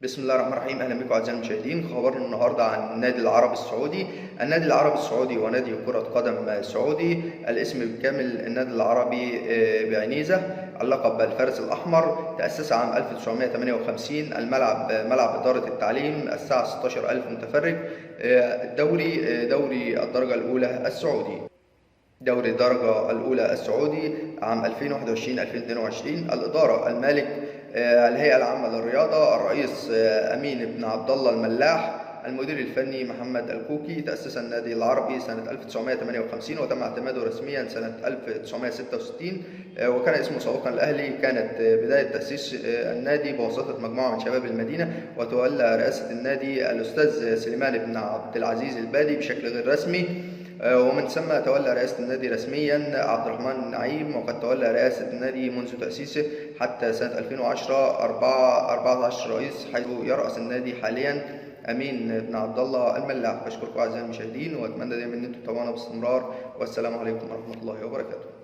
بسم الله الرحمن الرحيم. اهلا بكم اعزائي المشاهدين. خبرنا النهارده عن النادي العربي السعودي. النادي العربي السعودي هو نادي كرة قدم سعودي. الاسم بالكامل النادي العربي بعنيزة. اللقب بالفارس الاحمر. تأسس عام 1958. الملعب ملعب إدارة التعليم. الساعة 16,000 متفرج. دوري الدرجة الأولى السعودي. دوري الدرجة الأولى السعودي عام 2021-2022. الإدارة المالك الهيئة العامة للرياضة. الرئيس أمين بن عبد الله الملاح. المدير الفني محمد الكوكي. تأسس النادي العربي سنة 1958 وتم اعتماده رسميا سنة 1966 وكان اسمه سابقا الأهلي. كانت بداية تأسيس النادي بواسطة مجموعة من شباب المدينة، وتولى رئاسة النادي الأستاذ سليمان بن عبد العزيز البادي بشكل غير رسمي، ومن ثم تولى رئاسة النادي رسميا عبد الرحمن النعيم، وقد تولى رئاسة النادي منذ تأسيسه حتى سنة 2010 14 رئيس، حيث يرأس النادي حاليا أمين بن عبد الله الملاح. بشكركم أعزائي المشاهدين، وأتمنى دايما أن انتم تتابعونا باستمرار، والسلام عليكم ورحمة الله وبركاته.